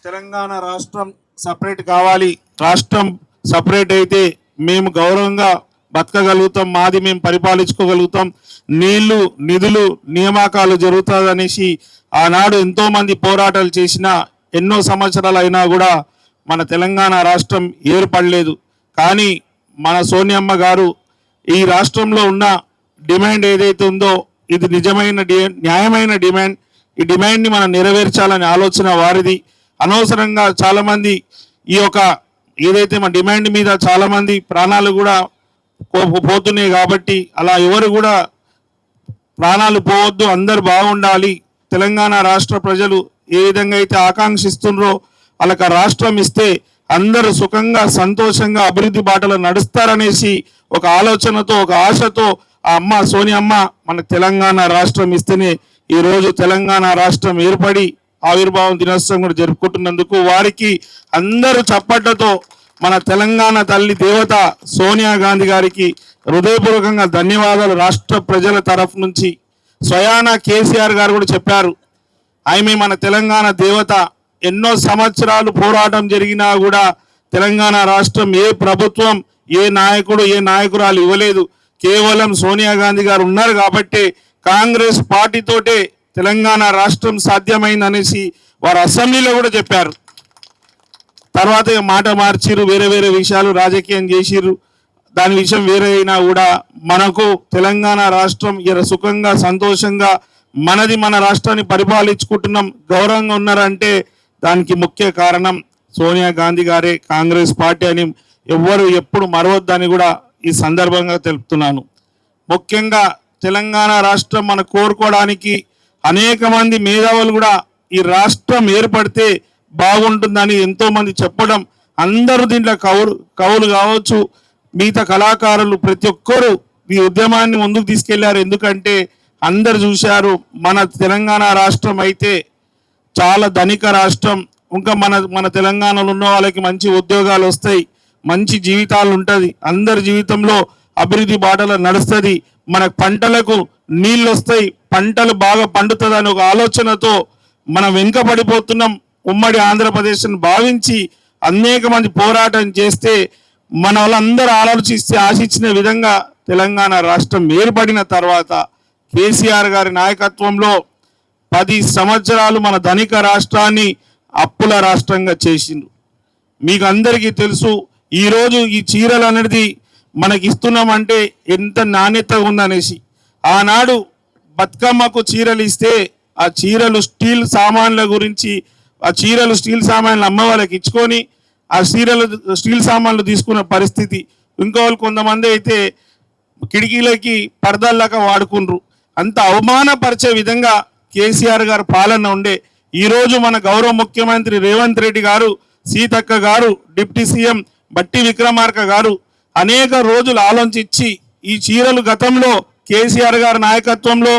తెలంగాణ రాష్ట్రం సపరేట్ కావాలి. రాష్ట్రం సపరేట్ అయితే మేము గౌరవంగా బతకగలుగుతాం, మాది మేము పరిపాలించుకోగలుగుతాం, నీళ్లు నిధులు నియామకాలు జరుగుతుందనేసి ఆనాడు ఎంతోమంది పోరాటాలు చేసిన ఎన్నో సంవత్సరాలు అయినా కూడా మన తెలంగాణ రాష్ట్రం ఏర్పడలేదు. కానీ మన సోనియమ్మ గారు ఈ రాష్ట్రంలో ఉన్న డిమాండ్ ఏదైతే ఉందో ఇది నిజమైన న్యాయమైన డిమాండ్. ఈ డిమాండ్ని మనం నెరవేర్చాలనే ఆలోచన వారిది. అనవసరంగా చాలామంది ఈ యొక్క ఏదైతే మన డిమాండ్ మీద చాలామంది ప్రాణాలు కూడా పోతున్నాయి. కాబట్టి అలా ఎవరు కూడా ప్రాణాలు పోవద్దు, అందరు బాగుండాలి. తెలంగాణ రాష్ట్ర ప్రజలు ఏ విధంగా అయితే ఆకాంక్షిస్తున్నారో వాళ్ళకి రాష్ట్రం ఇస్తే అందరూ సుఖంగా సంతోషంగా అభివృద్ధి బాటలో నడుస్తారనేసి ఒక ఆలోచనతో ఒక ఆశతో ఆ అమ్మ సోనియమ్మ మనకు తెలంగాణ రాష్ట్రం ఇస్తేనే ఈరోజు తెలంగాణ రాష్ట్రం ఏర్పడి ఆవిర్భావం దినోత్సవం కూడా జరుపుకుంటున్నందుకు వారికి అందరూ చప్పట్లతో మన తెలంగాణ తల్లి దేవత సోనియా గాంధీ గారికి హృదయపూర్వకంగా ధన్యవాదాలు రాష్ట్ర ప్రజల తరఫు నుంచి. స్వయాన కేసీఆర్ గారు కూడా చెప్పారు, ఆమె మన తెలంగాణ దేవత. ఎన్నో సంవత్సరాలు పోరాటం జరిగినా కూడా తెలంగాణ రాష్ట్రం ఏ ప్రభుత్వం ఏ నాయకుడు ఏ నాయకురాలు ఇవ్వలేదు. కేవలం సోనియా గాంధీ గారు ఉన్నారు కాబట్టి కాంగ్రెస్ పార్టీతోటే తెలంగాణ రాష్ట్రం సాధ్యమైందనేసి వారు అసెంబ్లీలో కూడా చెప్పారు. తర్వాత మాట మార్చిరు, వేరే వేరే విషయాలు రాజకీయం చేసిర్రు. దాని విషయం వేరే అయినా కూడా మనకు తెలంగాణ రాష్ట్రం సుఖంగా సంతోషంగా మనది మన రాష్ట్రాన్ని పరిపాలించుకుంటున్నాం, గౌరవంగా ఉన్నారంటే దానికి ముఖ్య కారణం సోనియా గాంధీ గారే, కాంగ్రెస్ పార్టీ అని ఎవ్వరు ఎప్పుడు మరవద్దని కూడా ఈ సందర్భంగా తెలుపుతున్నాను. ముఖ్యంగా తెలంగాణ రాష్ట్రం మనం కోరుకోవడానికి అనేక మంది మేధావులు కూడా ఈ రాష్ట్రం ఏర్పడితే బాగుంటుందని ఎంతోమంది చెప్పడం, అందరూ దీంట్లో కవులు కావచ్చు, మిగతా కళాకారులు ప్రతి ఒక్కరూ ఈ ఉద్యమాన్ని ముందుకు తీసుకెళ్లారు. ఎందుకంటే అందరు చూశారు మన తెలంగాణ రాష్ట్రం అయితే చాలా ధనిక రాష్ట్రం. ఇంకా మన తెలంగాణలో ఉన్న వాళ్ళకి మంచి ఉద్యోగాలు వస్తాయి, మంచి జీవితాలు ఉంటుంది, అందరి జీవితంలో అభివృద్ధి బాటలో నడుస్తుంది, మన పంటలకు నీళ్ళు వస్తాయి, పంటలు బాగా పండుతుందని ఒక ఆలోచనతో మనం వెనుకబడిపోతున్నాం. ఉమ్మడి ఆంధ్రప్రదేశ్ను భావించి అనేక మంది పోరాటం చేస్తే మన వాళ్ళందరూ ఆశించిన విధంగా తెలంగాణ రాష్ట్రం ఏర్పడిన తర్వాత కేసీఆర్ గారి నాయకత్వంలో 10 సంవత్సరాలు మన ధనిక రాష్ట్రాన్ని అప్పుల రాష్ట్రంగా చేసిండ్రు. మీకు అందరికీ తెలుసు, ఈరోజు ఈ చీరలు అనేది మనకి ఇస్తున్నామంటే ఎంత నాణ్యత ఉందనేసి. ఆనాడు బతుకమ్మకు చీరలు ఇస్తే ఆ చీరలు స్టీల్ సామాన్ల గురించి ఆ చీరలు స్టీల్ సామాన్లు అమ్మ వాళ్ళకి ఇచ్చుకొని ఆ స్టీల్ సామాన్లు తీసుకున్న పరిస్థితి. ఇంకోళ్ళు కొంతమంది అయితే కిటికీలకి పరదాల్లాగా వాడుకుండ్రు. అంత అవమానపరిచే విధంగా కేసీఆర్ గారు పాలన ఉండే. ఈరోజు మన గౌరవ ముఖ్యమంత్రి రేవంత్ రెడ్డి గారు, సీతక్క గారు, డిప్యూటీ సీఎం బట్టి విక్రమార్క గారు అనేక రోజులు ఆలోచించి ఈ చీరలు గతంలో కేసీఆర్ గారి నాయకత్వంలో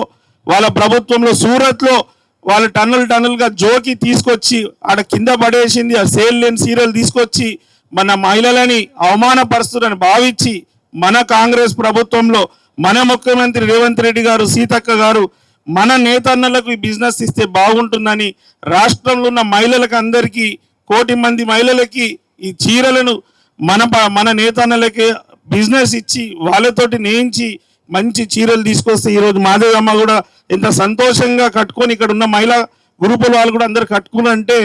వాళ్ళ ప్రభుత్వంలో సూరత్లో వాళ్ళు టన్నులుగా జోకి తీసుకొచ్చి ఆడ కింద పడేసింది. ఆ సేల్ లేని చీరలు తీసుకొచ్చి మన మహిళలని అవమానపరుస్తుందని భావించి మన కాంగ్రెస్ ప్రభుత్వంలో మన ముఖ్యమంత్రి రేవంత్ రెడ్డి గారు, సీతక్క గారు మన నేతన్నలకు ఈ బిజినెస్ ఇస్తే బాగుంటుందని రాష్ట్రంలో ఉన్న మహిళలకు అందరికీ 1 కోటి మంది మహిళలకి ఈ చీరలను మన నేతన్నలకి బిజినెస్ ఇచ్చి వాళ్ళతోటి నేయించి మంచి చీరలు తీసుకొస్తే ఈరోజు మాదేవమ్మ కూడా ఎంత సంతోషంగా కట్టుకొని ఇక్కడ ఉన్న మహిళా గ్రూపుల వాళ్ళు కూడా అందరు కట్టుకున్నంటే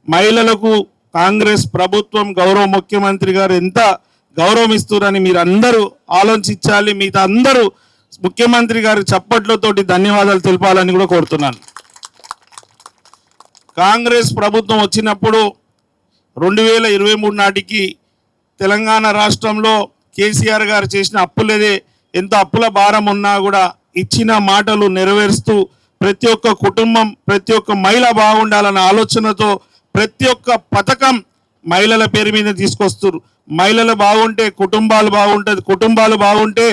మహిళలకు కాంగ్రెస్ ప్రభుత్వం గౌరవ ముఖ్యమంత్రి గారు ఎంత గౌరవం ఇస్తున్నారని మీరు అందరూ ఆలోచించాలి. మిగతా అందరూ ముఖ్యమంత్రి గారి చప్పట్లతోటి ధన్యవాదాలు తెలపాలని కూడా కోరుతున్నాను. కాంగ్రెస్ ప్రభుత్వం వచ్చినప్పుడు 2023 నాటికి తెలంగాణ రాష్ట్రంలో కేసీఆర్ గారు చేసిన అప్పులదే ఎంత అప్పుల భారం ఉన్నా కూడా ఇచ్చిన మాటలు నెరవేరుస్తూ ప్రతి ఒక్క కుటుంబం ప్రతి ఒక్క మహిళ బాగుండాలన్న ఆలోచనతో ప్రతి ఒక్క పథకం మహిళల పేరు మీద తీసుకొస్తారు. మహిళలు బాగుంటే కుటుంబాలు బాగుంటుంది, కుటుంబాలు బాగుంటే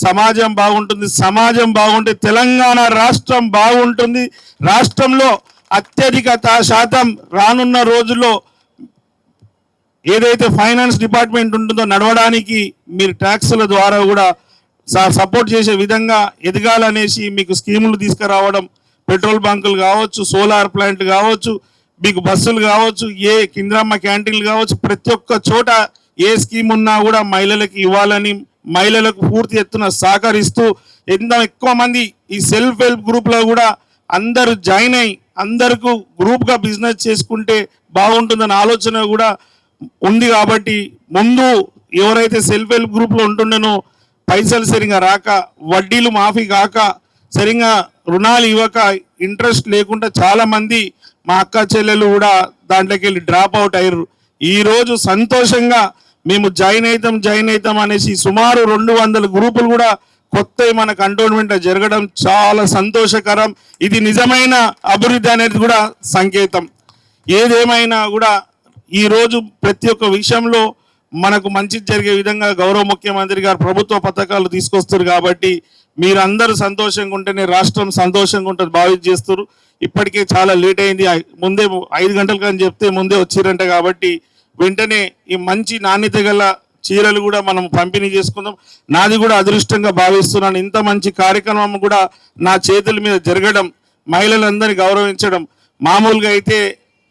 సమాజం బాగుంటుంది, సమాజం బాగుంటే తెలంగాణ రాష్ట్రం బాగుంటుంది. రాష్ట్రంలో అత్యధిక శాతం రానున్న రోజుల్లో ఏదైతే ఫైనాన్స్ డిపార్ట్మెంట్ ఉంటుందో నడవడానికి మీరు ట్యాక్సుల ద్వారా కూడా సపోర్ట్ చేసే విధంగా ఎదగాలనేసి మీకు స్కీములు తీసుకురావడం, పెట్రోల్ బంకులు కావచ్చు, సోలార్ ప్లాంట్ కావచ్చు, మీకు బస్సులు కావచ్చు, ఏ కింద్రమ్మ క్యాంటీన్లు కావచ్చు, ప్రతి ఒక్క చోట ఏ స్కీమ్ ఉన్నా కూడా మహిళలకు ఇవ్వాలని, మహిళలకు పూర్తి ఎత్తున సహకరిస్తూ ఎంత ఎక్కువ మంది ఈ సెల్ఫ్ హెల్ప్ గ్రూప్లో కూడా అందరూ జాయిన్ అయ్యి అందరికీ గ్రూప్గా బిజినెస్ చేసుకుంటే బాగుంటుందన్న ఆలోచన కూడా ఉంది. కాబట్టి ముందు ఎవరైతే సెల్ఫ్ హెల్ప్ గ్రూప్లో ఉంటుండేనో పైసలు సరిగా రాక, వడ్డీలు మాఫీ కాక, సరిగా రుణాలు ఇవ్వక, ఇంట్రెస్ట్ లేకుండా చాలామంది మా అక్క చెల్లెలు కూడా దాంట్లోకి వెళ్ళి డ్రాప్ అవుట్ అయ్యారు. ఈరోజు సంతోషంగా మేము జాయిన్ అవుతాం అనేసి సుమారు 200 గ్రూపులు కూడా కొత్త మన కంటోన్మెంట్ జరగడం చాలా సంతోషకరం. ఇది నిజమైన అభివృద్ధి అనేది కూడా సంకేతం. ఏదేమైనా కూడా ఈరోజు ప్రతి ఒక్క విషయంలో మనకు మంచి జరిగే విధంగా గౌరవ ముఖ్యమంత్రి గారు ప్రభుత్వ పథకాలు తీసుకొస్తారు. కాబట్టి మీరందరూ సంతోషంగా ఉంటేనే రాష్ట్రం సంతోషంగా ఉంటుంది భావించి చేస్తారు. ఇప్పటికే చాలా లేట్ అయింది, ముందే 5 గంటలకు అని చెప్తే ముందే వచ్చిరంట. కాబట్టి వెంటనే ఈ మంచి నాణ్యత గల చీరలు కూడా మనం పంపిణీ చేసుకుందాం. నాది కూడా అదృష్టంగా భావిస్తున్నాను. ఇంత మంచి కార్యక్రమం కూడా నా చేతుల మీద జరగడం, మహిళలందరినీ గౌరవించడం. మామూలుగా అయితే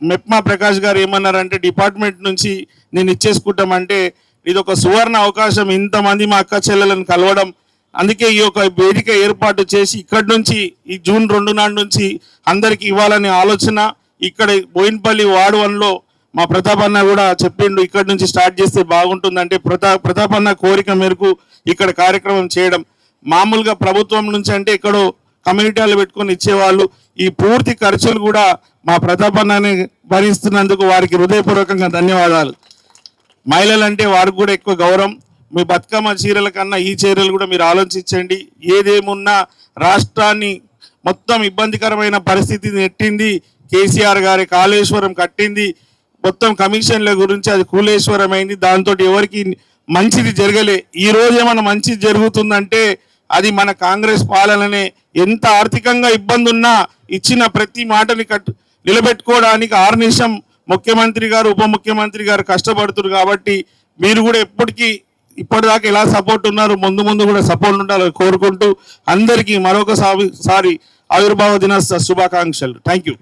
మెప్మా ప్రకాష్ గారు ఏమన్నారంటే డిపార్ట్మెంట్ నుంచి నేను ఇచ్చేసుకుంటామంటే ఇది ఒక సువర్ణ అవకాశం, ఇంతమంది మా అక్క చెల్లెలను కలవడం. అందుకే ఈ యొక్క వేదిక ఏర్పాటు చేసి ఇక్కడి నుంచి ఈ జూన్ 2 నాటి నుంచి అందరికీ ఇవ్వాలనే ఆలోచన. ఇక్కడ బోయిన్పల్లి వార్డు 1లో మా ప్రతాపన్న కూడా చెప్పిండు ఇక్కడి నుంచి స్టార్ట్ చేస్తే బాగుంటుందంటే ప్రతాపన్న కోరిక మేరకు ఇక్కడ కార్యక్రమం చేయడం. మామూలుగా ప్రభుత్వం నుంచి అంటే ఎక్కడో కమ్యూనిటీలు పెట్టుకొని ఇచ్చేవాళ్ళు. ఈ పూర్తి ఖర్చులు కూడా మా ప్రతాపన్నని భరిస్తున్నందుకు వారికి హృదయపూర్వకంగా ధన్యవాదాలు. మహిళలంటే వారికి కూడా ఎక్కువ గౌరవం. మీ బతుకమ్మ చీరల కన్నా ఈ చీరలు కూడా మీరు ఆలోచించండి. ఏదేమున్నా రాష్ట్రాన్ని మొత్తం ఇబ్బందికరమైన పరిస్థితిని నెట్టింది కేసీఆర్ గారి. కాళేశ్వరం కట్టింది, మొత్తం కమిషన్ల గురించి అది కూలేశ్వరం అయింది. దాంతో ఎవరికి మంచిది జరగలే. ఈ రోజు ఏమైనా మంచిది జరుగుతుందంటే అది మన కాంగ్రెస్ పాలననే. ఎంత ఆర్థికంగా ఇబ్బంది ఉన్నా ఇచ్చిన ప్రతి మాటని నిలబెట్టుకోవడానికి 6 నిమిషం ముఖ్యమంత్రి గారు, ఉప ముఖ్యమంత్రి గారు కష్టపడుతున్నారు. కాబట్టి మీరు కూడా ఇప్పటిదాకా ఎలా సపోర్ట్ ఉన్నారు, ముందు కూడా సపోర్ట్ ఉండాలని కోరుకుంటూ అందరికీ మరొకసారి ఆవిర్భావ దినోత్సవ శుభాకాంక్షలు. Thank you.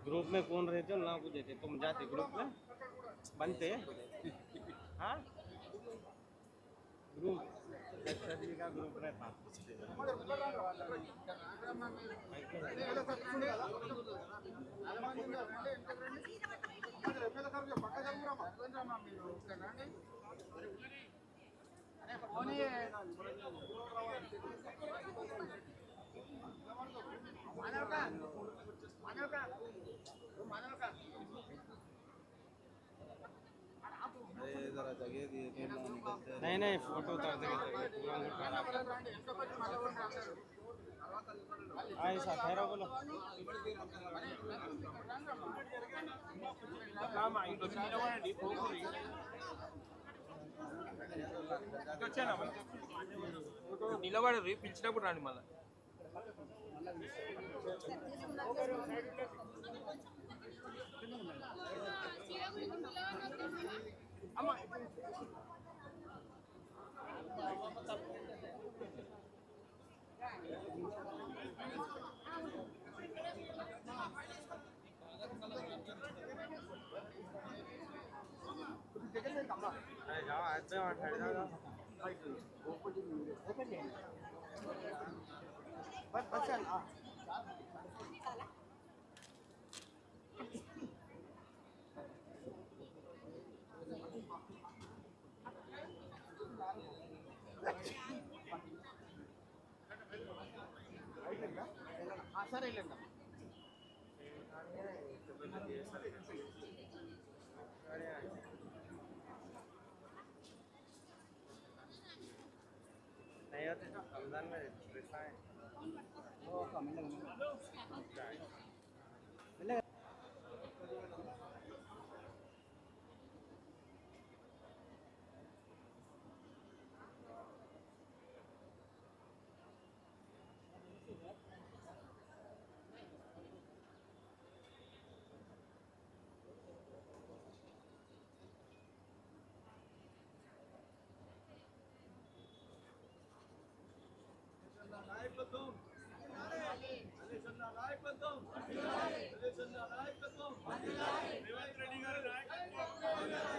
ग्रुप में कौन रहते हो ना पूछे थे, तुम जाते ग्रुप में बनते हाँ ग्रुप का ग्रुप रहता नहीं फोटो उतार देंगे ऐसा ठहरा बोलो నిలబడి పిలిచినప్పుడు రాండి మళ్ళీ సరే వెళ్ళండి नहीं होते रमजान में रिसाएं రేవంత్ రెడ్డి గారి నాయకత్వం